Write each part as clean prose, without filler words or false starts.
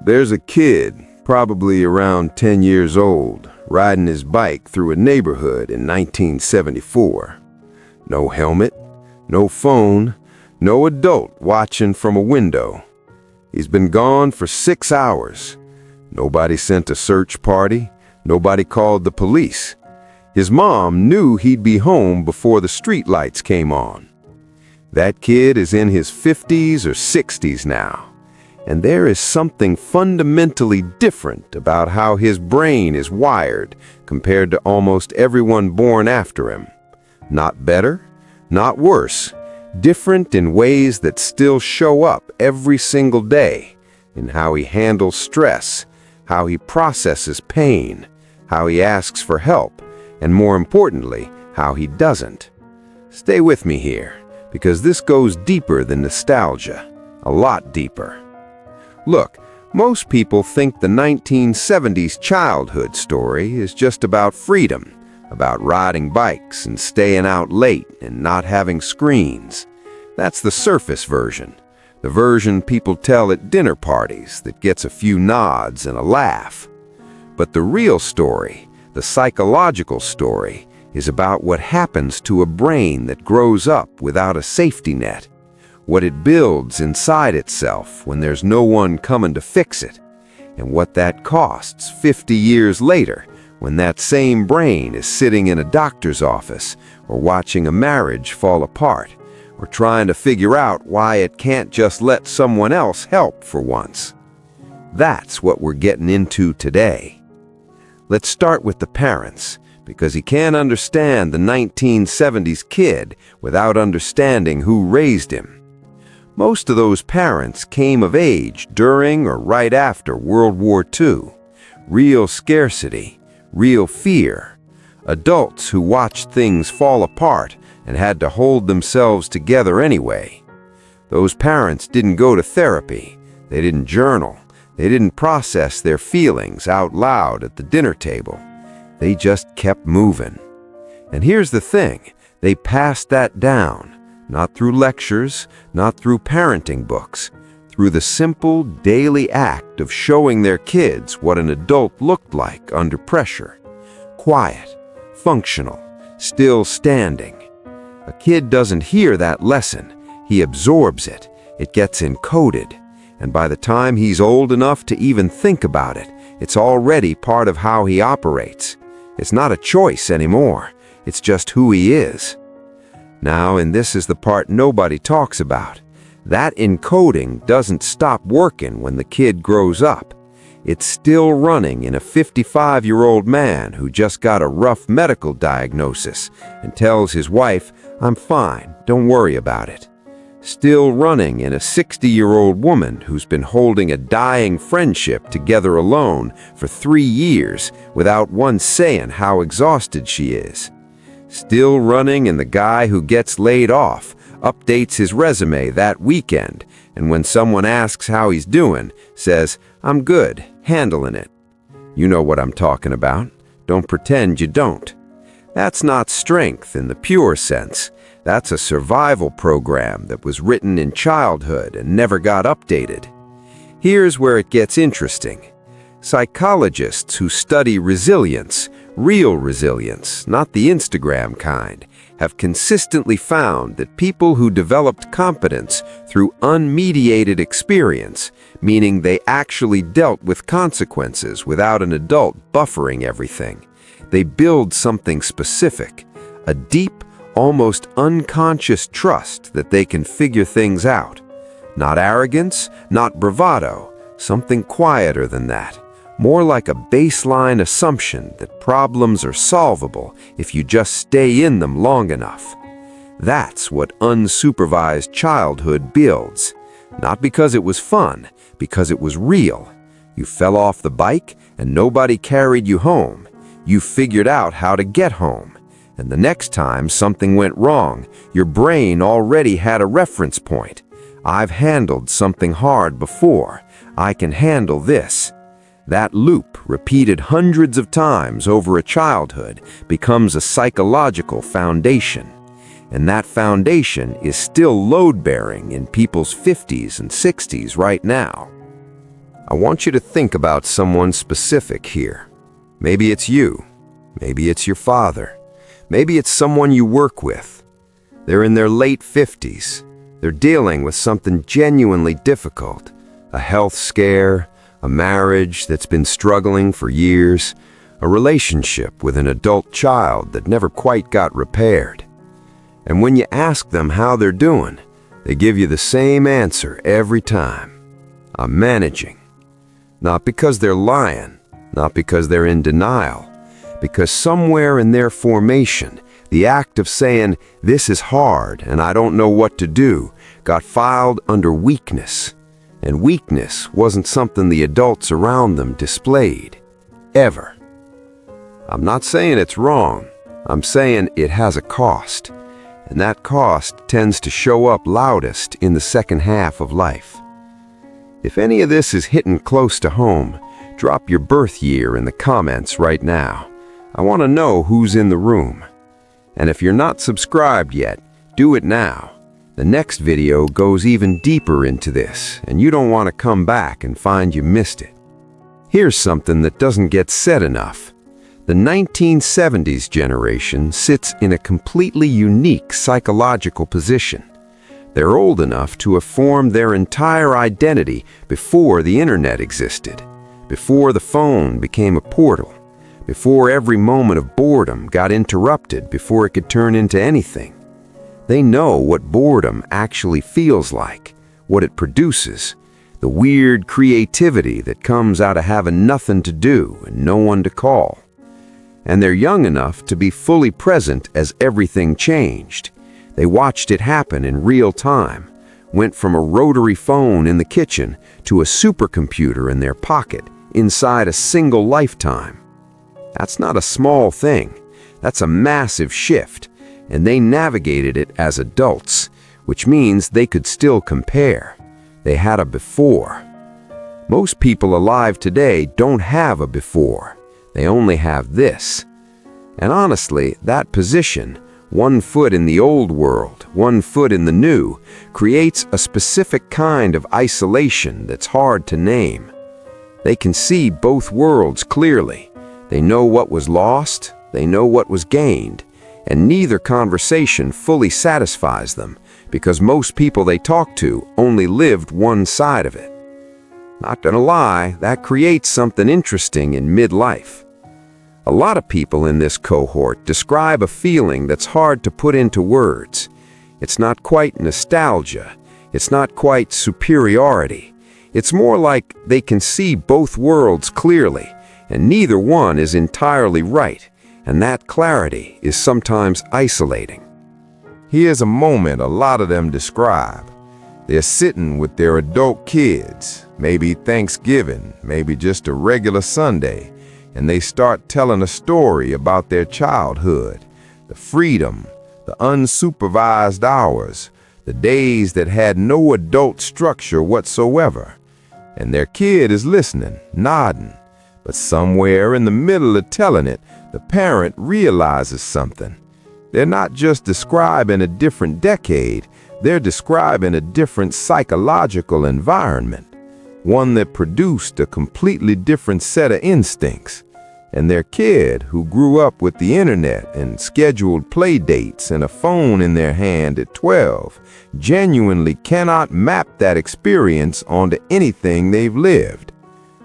There's a kid, probably around 10 years old, riding his bike through a neighborhood in 1974. No helmet, no phone, no adult watching from a window. He's been gone for 6 hours. Nobody sent a search party, nobody called the police. His mom knew he'd be home before the streetlights came on. That kid is in his 50s or 60s now, and there is something fundamentally different about how his brain is wired compared to almost everyone born after him. Not better, not worse, different in ways that still show up every single day in how he handles stress, how he processes pain, how he asks for help, and more importantly, how he doesn't. Stay with me here, because this goes deeper than nostalgia, a lot deeper. Look, most people think the 1970s childhood story is just about freedom, about riding bikes and staying out late and not having screens. That's the surface version, the version people tell at dinner parties that gets a few nods and a laugh. But the real story, the psychological story, is about what happens to a brain that grows up without a safety net, what it builds inside itself when there's no one coming to fix it, and what that costs 50 years later when that same brain is sitting in a doctor's office or watching a marriage fall apart or trying to figure out why it can't just let someone else help for once. That's what we're getting into today. Let's start with the parents, because he can't understand the 1970s kid without understanding who raised him. Most of those parents came of age during or right after World War II. Real scarcity, real fear. Adults who watched things fall apart and had to hold themselves together anyway. Those parents didn't go to therapy. They didn't journal. They didn't process their feelings out loud at the dinner table. They just kept moving. And here's the thing, they passed that down. Not through lectures, not through parenting books, through the simple daily act of showing their kids what an adult looked like under pressure. Quiet, functional, still standing. A kid doesn't hear that lesson. He absorbs it. It gets encoded. And by the time he's old enough to even think about it, it's already part of how he operates. It's not a choice anymore. It's just who he is. Now, and this is the part nobody talks about, that encoding doesn't stop working when the kid grows up. It's still running in a 55-year-old man who just got a rough medical diagnosis and tells his wife, "I'm fine, don't worry about it." Still running in a 60-year-old woman who's been holding a dying friendship together alone for 3 years without once saying how exhausted she is. Still running in the guy who gets laid off, updates his resume that weekend, and when someone asks how he's doing, says, "I'm good, handling it." You know what I'm talking about. Don't pretend you don't. That's not strength in the pure sense. That's a survival program that was written in childhood and never got updated. Here's where it gets interesting. Psychologists who study resilience, real resilience, not the Instagram kind, have consistently found that people who developed competence through unmediated experience, meaning they actually dealt with consequences without an adult buffering everything, they build something specific, a deep, almost unconscious trust that they can figure things out. Not arrogance, not bravado, something quieter than that. More like a baseline assumption that problems are solvable if you just stay in them long enough. That's what unsupervised childhood builds. Not because it was fun, because it was real. You fell off the bike and nobody carried you home. You figured out how to get home. And the next time something went wrong, your brain already had a reference point. I've handled something hard before. I can handle this. That loop, repeated hundreds of times over a childhood, becomes a psychological foundation. And that foundation is still load-bearing in people's 50s and 60s right now. I want you to think about someone specific here. Maybe it's you. Maybe it's your father. Maybe it's someone you work with. They're in their late 50s. They're dealing with something genuinely difficult. A health scare, a marriage that's been struggling for years, a relationship with an adult child that never quite got repaired. And when you ask them how they're doing, they give you the same answer every time. I'm managing. Not because they're lying, not because they're in denial, because somewhere in their formation, the act of saying, "This is hard and I don't know what to do," got filed under weakness. And weakness wasn't something the adults around them displayed, ever. I'm not saying it's wrong. I'm saying it has a cost. And that cost tends to show up loudest in the second half of life. If any of this is hitting close to home, drop your birth year in the comments right now. I want to know who's in the room. And if you're not subscribed yet, do it now. The next video goes even deeper into this, and you don't want to come back and find you missed it. Here's something that doesn't get said enough. The 1970s generation sits in a completely unique psychological position. They're old enough to have formed their entire identity before the internet existed, before the phone became a portal, before every moment of boredom got interrupted before it could turn into anything. They know what boredom actually feels like, what it produces, the weird creativity that comes out of having nothing to do and no one to call. And they're young enough to be fully present as everything changed. They watched it happen in real time, went from a rotary phone in the kitchen to a supercomputer in their pocket inside a single lifetime. That's not a small thing. That's a massive shift. And they navigated it as adults, which means they could still compare. They had a before. Most people alive today don't have a before. They only have this. And honestly, that position, one foot in the old world, one foot in the new, creates a specific kind of isolation that's hard to name. They can see both worlds clearly. They know what was lost, they know what was gained, and neither conversation fully satisfies them because most people they talk to only lived one side of it. Not gonna lie, that creates something interesting in midlife. A lot of people in this cohort describe a feeling that's hard to put into words. It's not quite nostalgia. It's not quite superiority. It's more like they can see both worlds clearly, and neither one is entirely right. And that clarity is sometimes isolating. Here's a moment a lot of them describe. They're sitting with their adult kids, maybe Thanksgiving, maybe just a regular Sunday, and they start telling a story about their childhood, the freedom, the unsupervised hours, the days that had no adult structure whatsoever. And their kid is listening, nodding, but somewhere in the middle of telling it, the parent realizes something. They're not just describing a different decade, they're describing a different psychological environment, one that produced a completely different set of instincts. And their kid, who grew up with the internet and scheduled play dates and a phone in their hand at 12, genuinely cannot map that experience onto anything they've lived.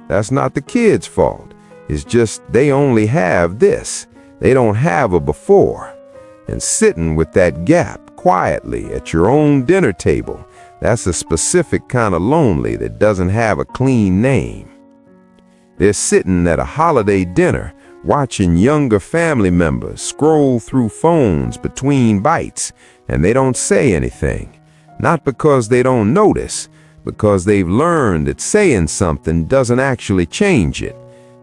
That's not the kid's fault. It's just they only have this. They don't have a before. And sitting with that gap quietly at your own dinner table, that's a specific kind of lonely that doesn't have a clean name. They're sitting at a holiday dinner, watching younger family members scroll through phones between bites, and they don't say anything. Not because they don't notice, because they've learned that saying something doesn't actually change it.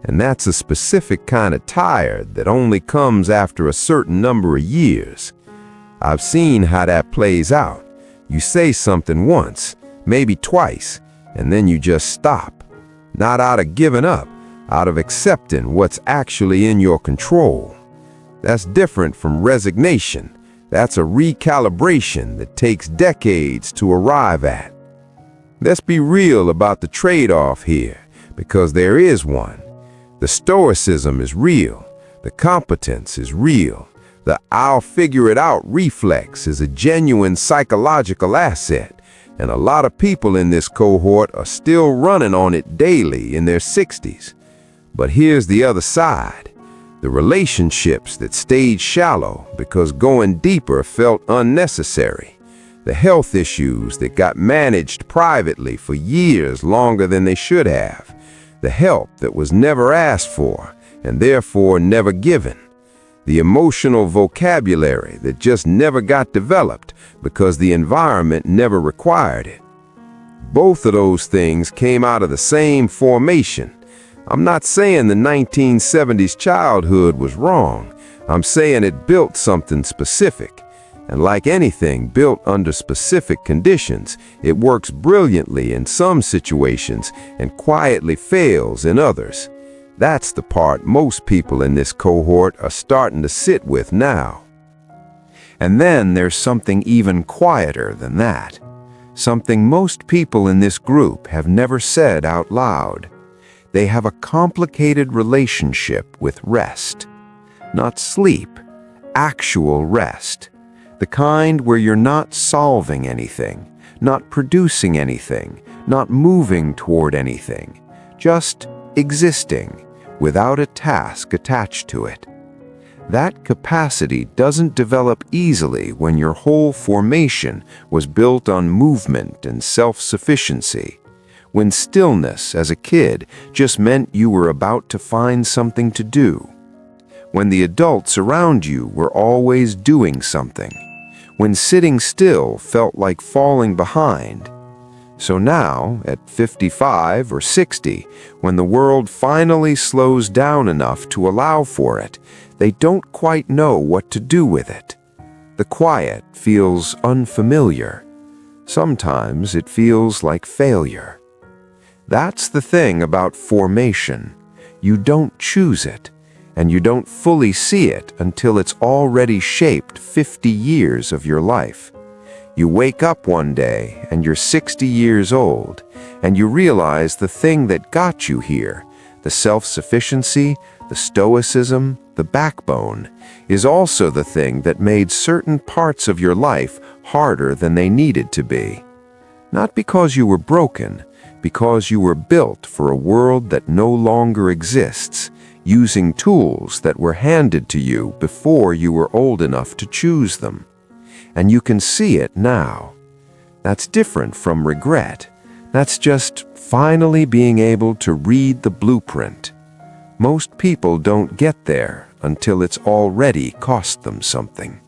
And that's a specific kind of tired that only comes after a certain number of years. I've seen how that plays out. You say something once, maybe twice, and then you just stop. Not out of giving up, out of accepting what's actually in your control. That's different from resignation. That's a recalibration that takes decades to arrive at. Let's be real about the trade-off here. Because there is one. The stoicism is real. The competence is real. The "I'll figure it out" reflex is a genuine psychological asset, and a lot of people in this cohort are still running on it daily in their 60s. But here's the other side. The relationships that stayed shallow because going deeper felt unnecessary. The health issues that got managed privately for years longer than they should have. The help that was never asked for and therefore never given. The emotional vocabulary that just never got developed because the environment never required it. Both of those things came out of the same formation. I'm not saying the 1970s childhood was wrong. I'm saying it built something specific. And like anything built under specific conditions, it works brilliantly in some situations and quietly fails in others. That's the part most people in this cohort are starting to sit with now. And then there's something even quieter than that. Something most people in this group have never said out loud. They have a complicated relationship with rest. Not sleep, actual rest. The kind where you're not solving anything, not producing anything, not moving toward anything, just existing without a task attached to it. That capacity doesn't develop easily when your whole formation was built on movement and self-sufficiency, when stillness as a kid just meant you were about to find something to do, when the adults around you were always doing something, when sitting still felt like falling behind. So now, at 55 or 60, when the world finally slows down enough to allow for it, they don't quite know what to do with it. The quiet feels unfamiliar. Sometimes it feels like failure. That's the thing about formation. You don't choose it, and you don't fully see it until it's already shaped 50 years of your life. You wake up one day and you're 60 years old, and you realize the thing that got you here, the self-sufficiency, the stoicism, the backbone, is also the thing that made certain parts of your life harder than they needed to be. Not because you were broken, because you were built for a world that no longer exists, using tools that were handed to you before you were old enough to choose them. And you can see it now. That's different from regret. That's just finally being able to read the blueprint. Most people don't get there until it's already cost them something.